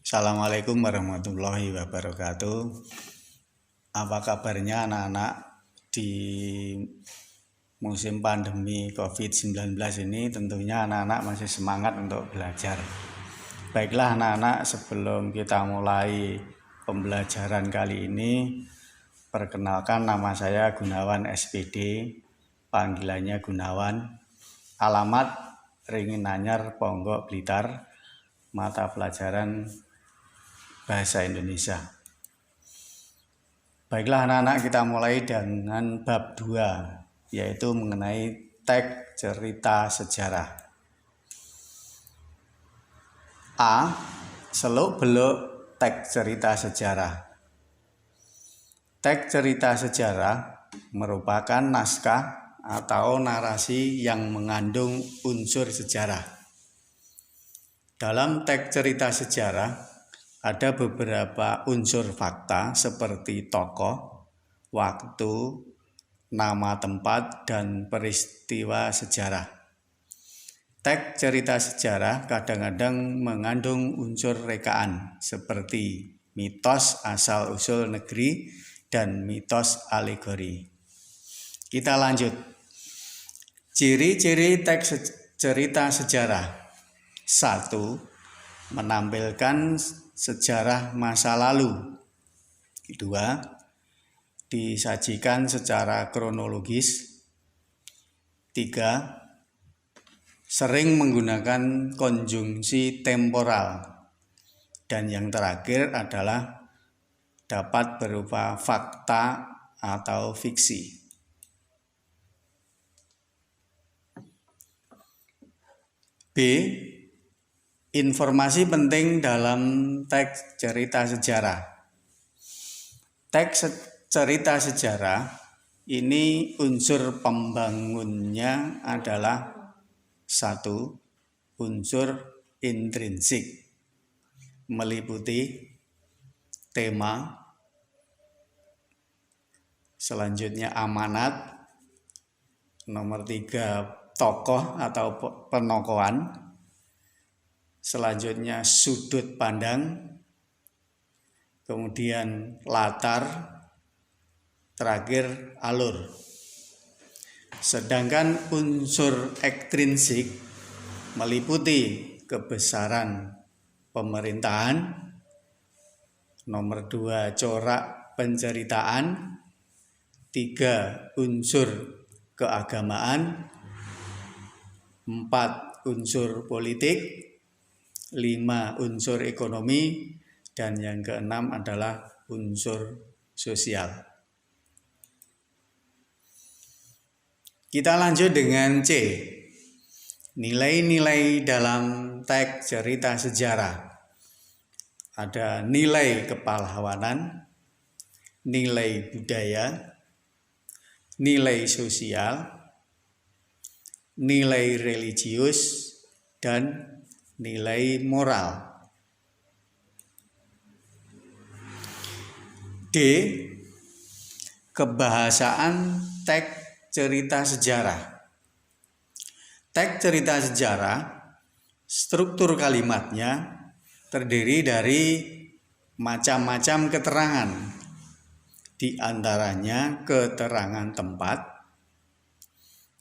Assalamualaikum warahmatullahi wabarakatuh. Apa kabarnya anak-anak di musim pandemi COVID-19 ini? Tentunya anak-anak masih semangat untuk belajar. Baiklah anak-anak, sebelum kita mulai pembelajaran kali ini, perkenalkan nama saya Gunawan SPD, panggilannya Gunawan. Alamat Ringin Anyar, Ponggok, Blitar. Mata pelajaran Bahasa Indonesia. Baiklah anak-anak, kita mulai dengan bab 2, yaitu mengenai teks cerita sejarah. A. Seluk-beluk teks cerita sejarah. Teks cerita sejarah merupakan naskah atau narasi yang mengandung unsur sejarah. Dalam teks cerita sejarah ada beberapa unsur fakta seperti tokoh, waktu, nama tempat, dan peristiwa sejarah. Teks cerita sejarah kadang-kadang mengandung unsur rekaan seperti mitos asal-usul negeri dan mitos alegori. Kita lanjut. Ciri-ciri teks cerita sejarah. 1. Menampilkan sejarah masa lalu. 2. Disajikan secara kronologis. 3. Sering menggunakan konjungsi temporal. Dan yang terakhir adalah dapat berupa fakta atau fiksi. B. Informasi penting dalam teks cerita sejarah. Teks cerita sejarah ini unsur pembangunnya adalah 1. Unsur intrinsik, meliputi tema, selanjutnya amanat, nomor 3 tokoh atau penokohan, selanjutnya sudut pandang, kemudian latar, terakhir alur. Sedangkan unsur ekstrinsik meliputi kebesaran pemerintahan, nomor 2 corak penceritaan, 3 unsur keagamaan, 4 unsur politik, 5 unsur ekonomi, dan yang keenam adalah unsur sosial. Kita lanjut dengan C. Nilai-nilai dalam teks cerita sejarah. Ada nilai kepahlawanan, nilai budaya, nilai sosial, nilai religius, dan nilai moral. D. Kebahasaan teks cerita sejarah. Teks cerita sejarah, struktur kalimatnya terdiri dari macam-macam keterangan, di antaranya keterangan tempat,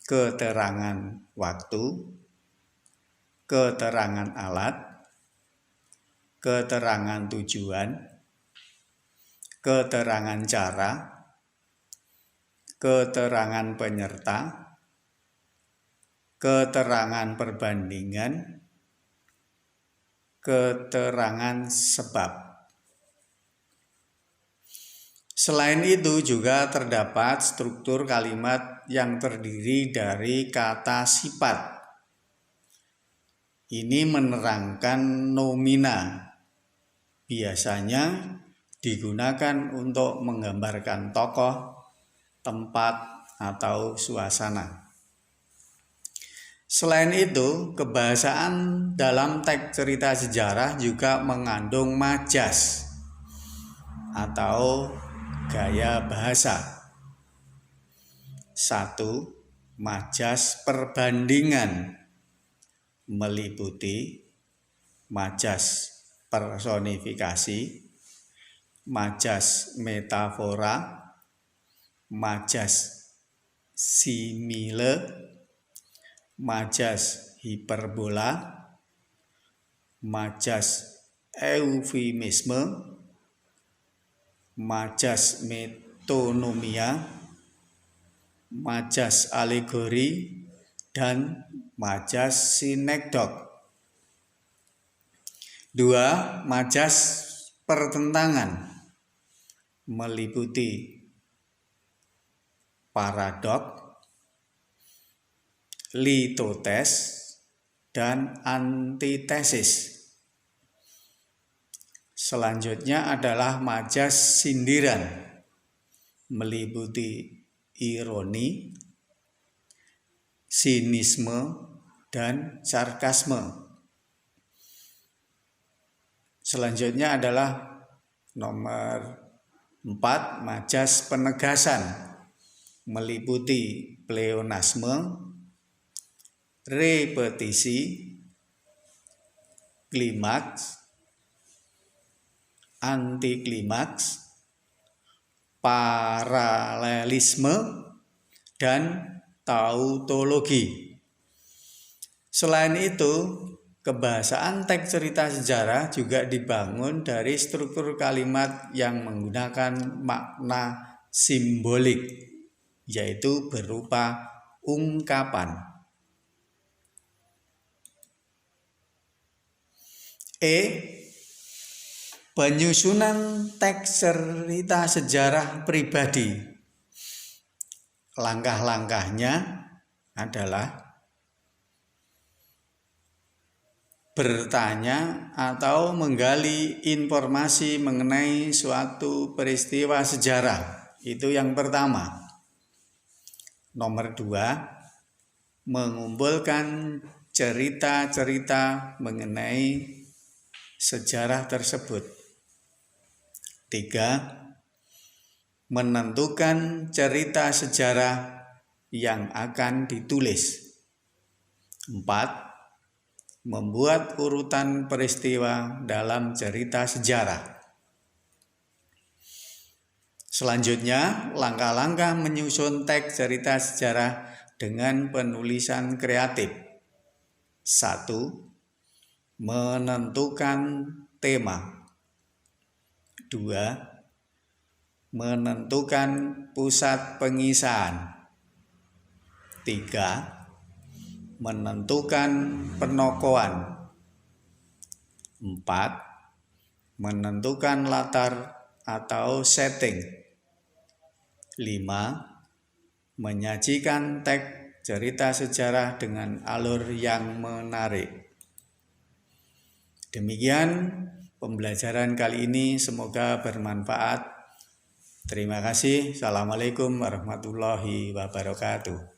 keterangan waktu, keterangan alat, keterangan tujuan, keterangan cara, keterangan penyerta, keterangan perbandingan, keterangan sebab. Selain itu juga terdapat struktur kalimat yang terdiri dari kata sifat. Ini menerangkan nomina. Biasanya digunakan untuk menggambarkan tokoh, tempat, atau suasana. Selain itu, kebahasaan dalam teks cerita sejarah juga mengandung majas atau gaya bahasa. 1. Majas perbandingan, meliputi majas personifikasi, majas metafora, majas simile, majas hiperbola, majas eufemisme, majas metonomia, majas alegori, dan majas sinekdok. 2. Majas pertentangan meliputi paradok, litotes, dan antitesis. Selanjutnya adalah majas sindiran meliputi ironi, sinisme, dan sarkasme. Selanjutnya adalah nomor 4, majas penegasan meliputi pleonasme, repetisi, klimaks, antiklimaks, paralelisme, dan tautologi. Selain itu, kebahasaan teks cerita sejarah juga dibangun dari struktur kalimat yang menggunakan makna simbolik, yaitu berupa ungkapan. Penyusunan teks cerita sejarah pribadi. Langkah-langkahnya adalah bertanya atau menggali informasi mengenai suatu peristiwa sejarah. Itu yang pertama. Nomor 2, mengumpulkan cerita-cerita mengenai sejarah tersebut. 3, menentukan cerita sejarah yang akan ditulis. 4, membuat urutan peristiwa dalam cerita sejarah. Selanjutnya, langkah-langkah menyusun teks cerita sejarah dengan penulisan kreatif. 1. Menentukan tema. 2. Menentukan pusat pengisahan. 3. Menentukan penokohan. 4. Menentukan latar atau setting. 5. Menyajikan teks cerita sejarah dengan alur yang menarik. Demikian pembelajaran kali ini, semoga bermanfaat. Terima kasih. Assalamualaikum warahmatullahi wabarakatuh.